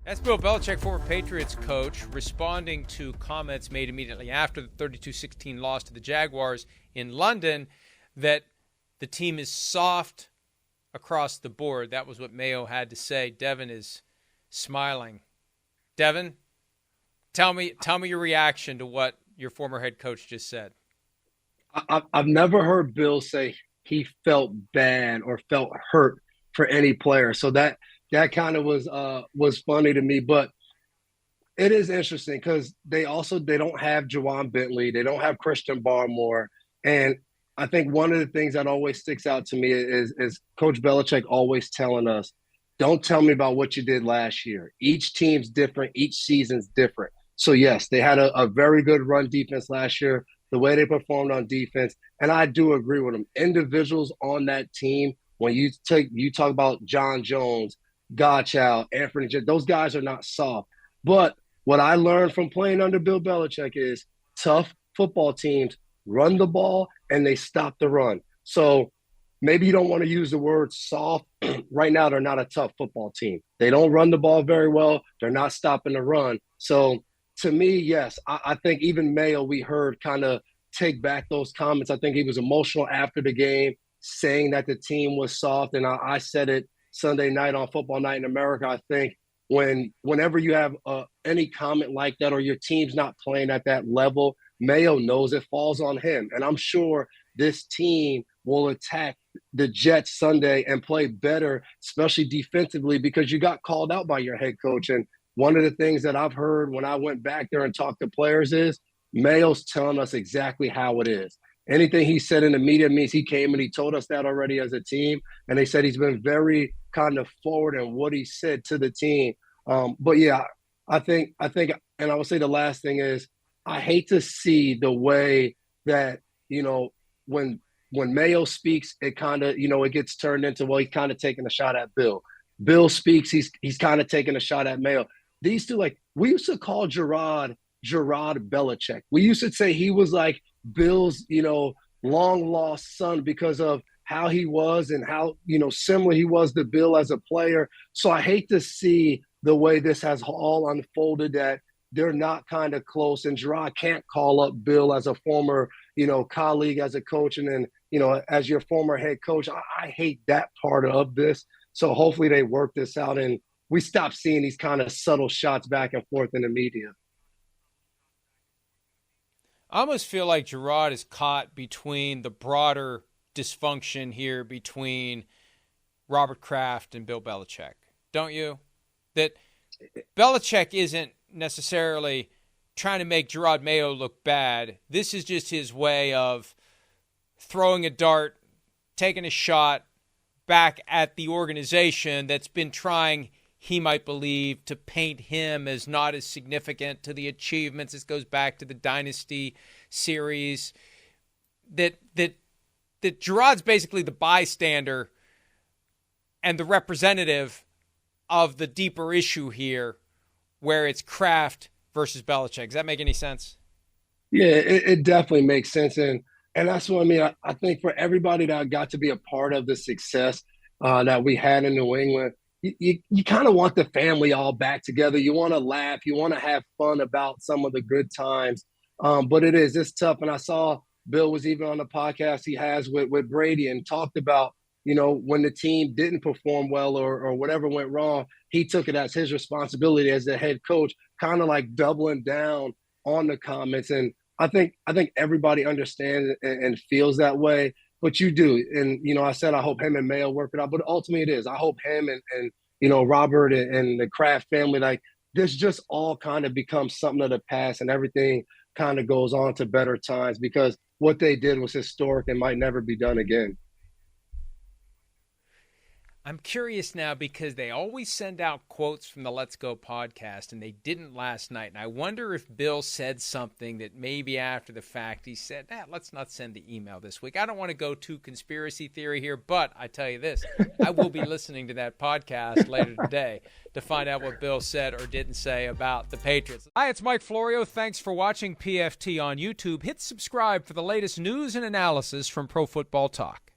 That's Bill Belichick, former Patriots coach, responding to comments made immediately after the 32-16 loss to the Jaguars in London that the team is soft across the board. That was what Mayo had to say. Devin is smiling. Devin, tell me your reaction to what your former head coach just said. I've never heard Bill say he felt bad or felt hurt for any player. So that kind of was funny to me. But it is interesting because they don't have Jawan Bentley, they don't have Christian Barmore, and I think one of the things that always sticks out to me is Coach Belichick always telling us, "Don't tell me about what you did last year. Each team's different, each season's different." So yes, they had a very good run defense last year. The way they performed on defense, and I do agree with them. Individuals on that team, when you talk about John Jones, Godchild, Anthony, those guys are not soft. But what I learned from playing under Bill Belichick is tough football teams run the ball and they stop the run. So maybe you don't want to use the word soft. Right now, they're not a tough football team. They don't run the ball very well. They're not stopping the run. So to me, yes, I think even Mayo, we heard kind of take back those comments. I think he was emotional after the game, saying that the team was soft. And I said it Sunday night on Football Night in America. I think whenever you have any comment like that or your team's not playing at that level, Mayo knows it falls on him. And I'm sure this team will attack the Jets Sunday and play better, especially defensively, because you got called out by your head coach. And one of the things that I've heard when I went back there and talked to players is Mayo's telling us exactly how it is. Anything he said in the media means he came and he told us that already as a team. And they said he's been very kind of forward in what he said to the team. But yeah, I think, and I would say the last thing is I hate to see the way that, when Mayo speaks, it kind of, it gets turned into, well, he's kind of taking a shot at Bill. Bill speaks, he's kind of taking a shot at Mayo. These two, like, we used to call Jerod Belichick. We used to say he was like Bill's, long lost son because of how he was and how, similar he was to Bill as a player. So I hate to see the way this has all unfolded, that they're not kind of close. And Jerod can't call up Bill as a former, colleague, as a coach. And then, as your former head coach, I hate that part of this. So hopefully they work this out and we stop seeing these kind of subtle shots back and forth in the media. I almost feel like Jerod is caught between the broader dysfunction here between Robert Kraft and Bill Belichick. Don't you? That Belichick isn't necessarily trying to make Jerod Mayo look bad. This is just his way of throwing a dart, taking a shot back at the organization that's been trying, he might believe, to paint him as not as significant to the achievements. This goes back to the Dynasty series. That Gerod's basically the bystander and the representative of the deeper issue here, where it's Kraft versus Belichick. Does that make any sense? Yeah, it definitely makes sense. And that's what I mean. I think for everybody that got to be a part of the success that we had in New England, you kind of want the family all back together. You want to laugh. You want to have fun about some of the good times. But it's tough. And I saw Bill was even on the podcast he has with Brady and talked about, when the team didn't perform well or whatever went wrong, he took it as his responsibility as the head coach, kind of like doubling down on the comments. And I think everybody understands and feels that way. But you do. And, I said I hope him and Mayo work it out. But ultimately it is. I hope him and Robert and the Kraft family, like, this just all kind of becomes something of the past and everything kind of goes on to better times, because what they did was historic and might never be done again. I'm curious now because they always send out quotes from the Let's Go podcast, and they didn't last night. And I wonder if Bill said something that maybe after the fact he said, let's not send the email this week. I don't want to go too conspiracy theory here, but I tell you this, I will be listening to that podcast later today to find out what Bill said or didn't say about the Patriots. Hi, it's Mike Florio. Thanks for watching PFT on YouTube. Hit subscribe for the latest news and analysis from Pro Football Talk.